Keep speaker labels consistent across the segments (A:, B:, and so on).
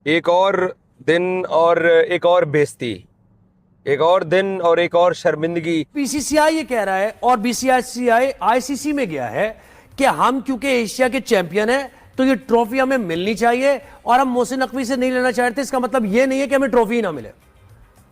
A: एक और दिन और एक और बेइज्जती, एक और दिन और एक और शर्मिंदगी।
B: बीसीसीआई ये कह रहा है और बीसीसीआई आईसीसी में गया है कि हम क्योंकि एशिया के चैंपियन हैं तो ये ट्रॉफी हमें मिलनी चाहिए और हम मोहसिन नकवी से नहीं लेना चाहते। इसका मतलब ये नहीं है कि हमें ट्रॉफी ना मिले।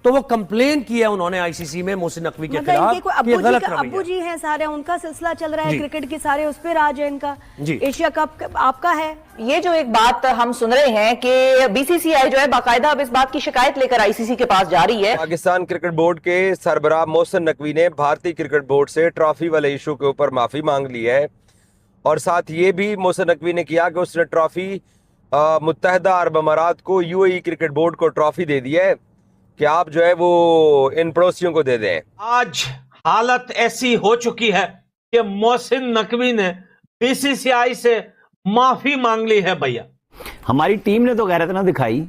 B: तो वो कंप्लेन किया उन्होंने आईसीसी में मोहसिन नकवी के
C: मतलब इनके
B: खिलाफ
C: कोई
B: कि ये
C: अब्बू जी
B: गलत
C: का
B: रवैया
C: अब्बू जी हैं सारे, उनका सिलसिला चल रहा है
B: जी।
C: क्रिकेट के सारे, उस पे राज है इनका।
B: जी।
C: एशिया कप आपका है।
D: ये जो एक बात हम सुन रहे हैं कि बीसीसीआई जो है बाकायदा अब इस बात की शिकायत लेकर आईसीसी के पास जा रही है।
A: पाकिस्तान क्रिकेट बोर्ड के सरबराह मोहसिन नकवी ने भारतीय क्रिकेट बोर्ड से ट्रॉफी वाले इशू के ऊपर माफी मांग ली है और साथ ये भी मोहसिन नकवी ने किया कि उसने ट्रॉफी मुत्तहदा अरब अमारात को, यूएई क्रिकेट बोर्ड को ट्रॉफी दे दी है कि आप जो है वो इन पड़ोसियों को दे दें।
E: आज हालत ऐसी हो चुकी है कि मोहसिन नकवी ने बीसीसीआई से माफी मांग ली है। भैया,
F: हमारी टीम ने तो गैरत ना दिखाई,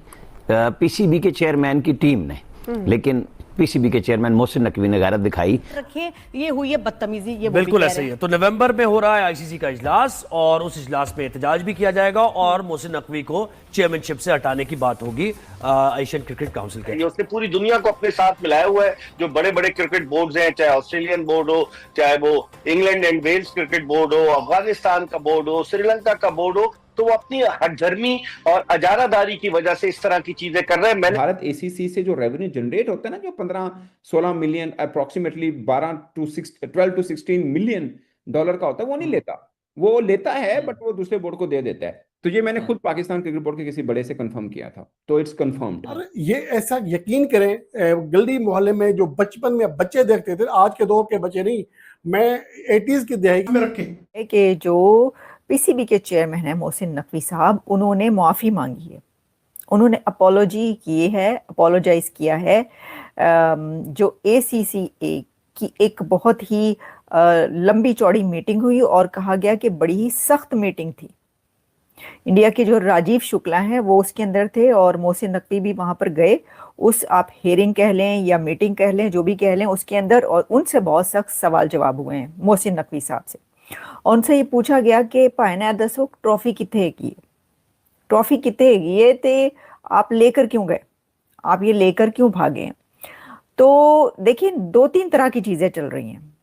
F: पीसीबी के चेयरमैन की टीम ने, लेकिन पीसीबी के चेयरमैन मोहसिन नकवी ने गैरत दिखाई।
C: रखिए, ये हुई है बदतमीजी। ये
B: बिल्कुल ऐसा ही है। तो नवंबर में हो रहा है आईसीसी का इजलास और उस इजलास में एहतजाज भी किया जाएगा और मोहसिन नकवी को चेयरमैनशिप से हटाने की बात होगी एशियन क्रिकेट काउंसिल के।
G: उसने पूरी दुनिया को अपने साथ मिलाया हुआ है। जो बड़े बड़े क्रिकेट बोर्ड्स हैं, चाहे ऑस्ट्रेलियन बोर्ड हो, चाहे वो England and Wales cricket board हो, अफगानिस्तान का बोर्ड हो, श्रीलंका का बोर्ड हो, तो वो अपनी हठधर्मी और अजारादारी की वजह से इस तरह की चीजें कर रहे हैं।
H: भारत एसीसी से जो रेवेन्यू जनरेट होता है ना, जो 15-16 million, approximately 12 to 16 million dollar का होता है, वो नहीं लेता। वो लेता है बट वो दूसरे बोर्ड को दे देता है। तो ये मैंने खुद पाकिस्तान क्रिकेट बोर्ड के किसी बड़े से कंफर्म किया था, तो इट्स कंफर्म्ड।
I: और ये ऐसा यकीन करें, गली मोहल्ले में जो बचपन में बच्चे देखते थे, आज के दौर के बच्चे नहीं, मैं 80s की दहाई में रखे
D: कि जो पीसीबी के चेयरमैन है मोहसिन नकवी साहब, उन्होंने माफी मांगी है, उन्होंने अपोलॉजी की है, अपोलोजाइज किया है। जो एसीसीए की एक बहुत ही लंबी चौड़ी मीटिंग हुई और कहा गया कि बड़ी ही सख्त मीटिंग थी। इंडिया के जो राजीव शुक्ला हैं वो उसके अंदर थे और मोहसिन नकवी भी वहां पर गए। उस आप हेयरिंग कह लें या मीटिंग कह लें, जो भी कह लें, उसके अंदर और उनसे बहुत सख्त सवाल जवाब हुए हैं मोहसिन नकवी साहब से। और उनसे ये पूछा गया कि भाईना दसो ट्रॉफी कितने हैगी, ट्रॉफी कितने हैगी ये ते आप लेकर क्यों गए, आप ये लेकर क्यों भागे। तो देखिए, 2-3 तरह की चीजें चल रही हैं।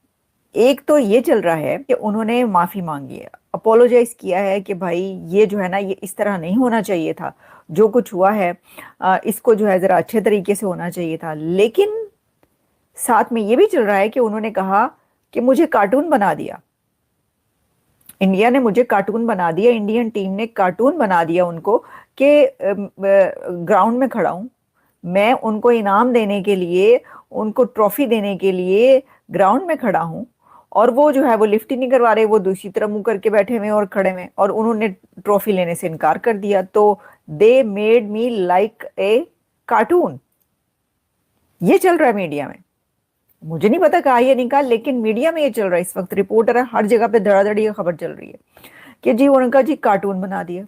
D: एक तो ये चल रहा है कि उन्होंने माफी मांगी है, अपोलोजाइज किया है कि भाई ये जो है ना, ये इस तरह नहीं होना चाहिए था, जो कुछ हुआ है इसको जो है जरा अच्छे तरीके से होना चाहिए था। लेकिन साथ में ये भी चल रहा है कि उन्होंने कहा कि मुझे कार्टून बना दिया, इंडिया ने मुझे कार्टून बना दिया, इंडियन टीम ने कार्टून बना दिया उनको कि ग्राउंड में खड़ा हूं मैं, उनको इनाम देने के लिए, उनको ट्रॉफी देने के लिए ग्राउंड में खड़ा हूं और वो जो है वो लिफ्ट ही नहीं करवा रहे, वो दूसरी तरफ मुंह करके बैठे हुए और खड़े हुए, और उन्होंने ट्रॉफी लेने से इनकार कर दिया। तो they made me like a cartoon. ये चल रहा है मीडिया में, मुझे नहीं पता कहा ये नहीं कहा, लेकिन मीडिया में ये चल रहा है इस वक्त। रिपोर्टर है, हर जगह पे धड़ाधड़ी ये खबर चल रही है कि जी उनका जी कार्टून बना दिया।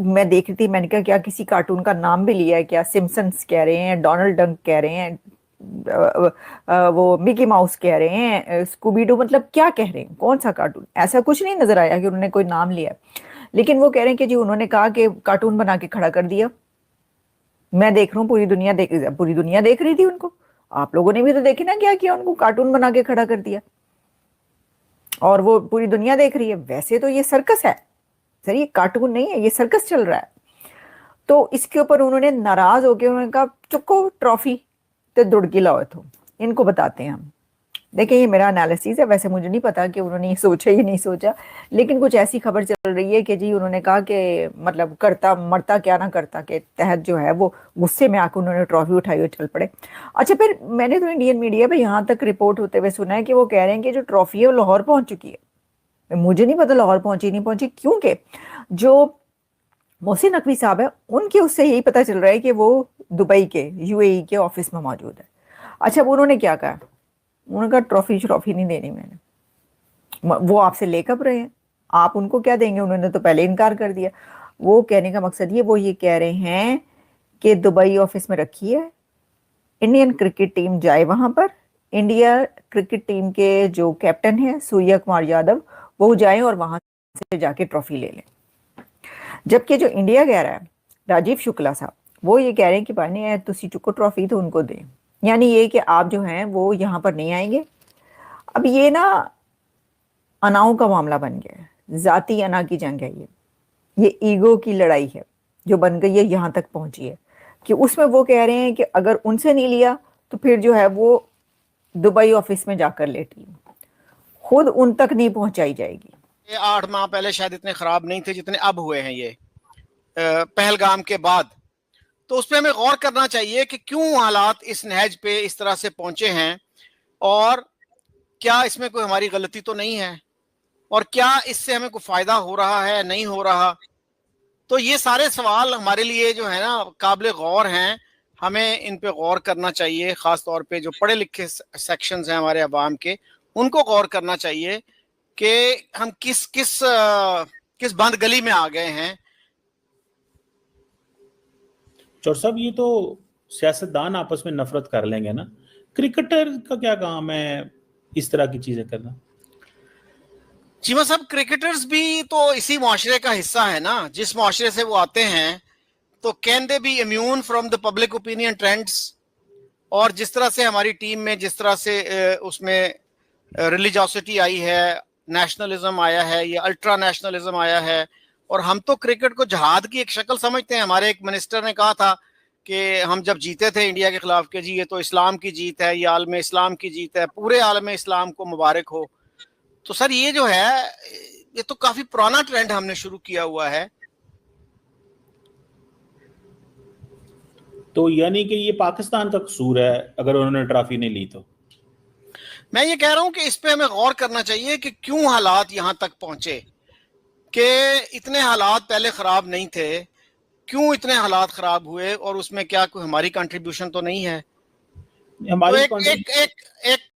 D: मैं देख रही थी, मैंने कहा क्या किसी कार्टून का नाम भी लिया है क्या, सिम्पसन्स कह रहे हैं, डोनाल्ड डक कह रहे हैं, वो मिकी माउस कह रहे हैं, स्कूबीडू, मतलब क्या कह रहे हैं, कौन सा कार्टून। ऐसा कुछ नहीं नजर आया कि उन्होंने कोई नाम लिया, लेकिन वो कह रहे हैं कि जी उन्होंने कहा कि कार्टून बना के खड़ा कर दिया। मैं देख रहा हूँ पूरी दुनिया देख रही थी उनको, आप लोगों ने भी तो देखे ना क्या किया, उनको कार्टून बना के खड़ा कर दिया और वो पूरी दुनिया देख रही है। वैसे तो ये सर्कस है सर, ये कार्टून नहीं है, ये सर्कस चल रहा है। तो इसके ऊपर उन्होंने नाराज होकर उन्होंने कहा चुको ट्रॉफी तो दुड़की लाओ, तो इनको बताते हैं हम। देखिए, ये मेरा एनालिसिस है, वैसे मुझे नहीं पता कि उन्होंने ये सोचा ही नहीं सोचा, लेकिन कुछ ऐसी खबर चल रही है कि जी उन्होंने कहा कि मतलब करता मरता क्या ना करता के तहत जो है वो गुस्से में आकर उन्होंने ट्रॉफी उठाई और चल पड़े। अच्छा, फिर मैंने तो इंडियन मीडिया पे यहाँ तक रिपोर्ट होते हुए सुना है कि वो कह रहे हैं कि जो ट्रॉफी है वो लाहौर पहुंच चुकी है। मुझे नहीं पता लाहौर पहुंची नहीं पहुंची, क्योंकि जो मोहसिन नकवी साहब है उनके उससे यही पता चल रहा है कि वो दुबई के, यूएई के ऑफिस में मौजूद है। अच्छा, उन्होंने क्या कहा, उन्होंने कहा ट्रॉफी नहीं देनी मैंने, वो आपसे ले कब रहे हैं, आप उनको क्या देंगे, उन्होंने तो पहले इनकार कर दिया। वो कहने का मकसद वो ये कह रहे हैं कि दुबई ऑफिस में रखी है, इंडियन क्रिकेट टीम जाए वहां पर, इंडिया क्रिकेट टीम के जो कैप्टन है सूर्या कुमार यादव, वो जाए और वहां से जाके ट्रॉफी ले लें। जबकि जो इंडिया कह रहा है राजीव शुक्ला साहब, वो ये कह रहे हैं कि भाई ने तुसी चुको ट्रॉफी तो उनको दें, यानी ये कि आप जो हैं वो यहाँ पर नहीं आएंगे। अब ये ना अनाओं का मामला बन गया है, जाती अना की जंग है ये ईगो की लड़ाई है जो बन गई है, यहाँ तक पहुंची है कि उसमें वो कह रहे हैं कि अगर उनसे नहीं लिया तो फिर जो है वो दुबई ऑफिस में जाकर ले टीम, खुद उन तक नहीं पहुंचाई जाएगी।
J: ये 8 माह पहले शायद इतने खराब नहीं थे जितने अब हुए हैं ये पहलगाम के बाद। तो उस पर हमें गौर करना चाहिए कि क्यों हालात इस नहज पे इस तरह से पहुंचे हैं, और क्या इसमें कोई हमारी गलती तो नहीं है, और क्या इससे हमें कोई फायदा हो रहा है नहीं हो रहा। तो ये सारे सवाल हमारे लिए जो है ना काबिल गौर हैं, हमें इन पे गौर करना चाहिए। खास तौर पे जो पढ़े लिखे सेक्शंस हैं हमारे अवाम के, उनको गौर करना चाहिए कि हम किस बंद गली में आ गए हैं।
K: चौर साहब, ये तो सियासतदान आपस में नफरत कर लेंगे ना, क्रिकेटर का क्या काम है इस तरह की चीजें करना?
J: चीमा साहब, क्रिकेटर्स भी तो इसी मुआशरे का हिस्सा है ना, जिस मुआशरे से वो आते हैं। तो can they B immune from the public opinion trends? और जिस तरह से हमारी टीम में जिस तरह से उसमें रिलीजियोसिटी आई है, नेशनलिज्म आया है, ये अल्ट्रा नेशनलिज्म आया है, और हम तो क्रिकेट को जहाद की एक शक्ल समझते हैं। हमारे एक मिनिस्टर ने कहा था कि हम जब जीते थे इंडिया के खिलाफ के जी ये तो इस्लाम की जीत है, ये आलम इस्लाम की जीत है, पूरे आलम इस्लाम को मुबारक हो। तो सर ये जो है ये तो काफी पुराना ट्रेंड हमने शुरू किया हुआ है।
K: तो यानी कि ये पाकिस्तान का कसूर है अगर उन्होंने ट्रॉफी नहीं ली तो?
J: मैं ये कह रहा हूं कि इस पे हमें गौर करना चाहिए कि क्यों हालात यहां तक पहुंचे, कि इतने हालात पहले खराब नहीं थे, क्यों इतने हालात खराब हुए, और उसमें क्या कोई हमारी कंट्रीब्यूशन तो नहीं है?
K: हमारी
J: तो एक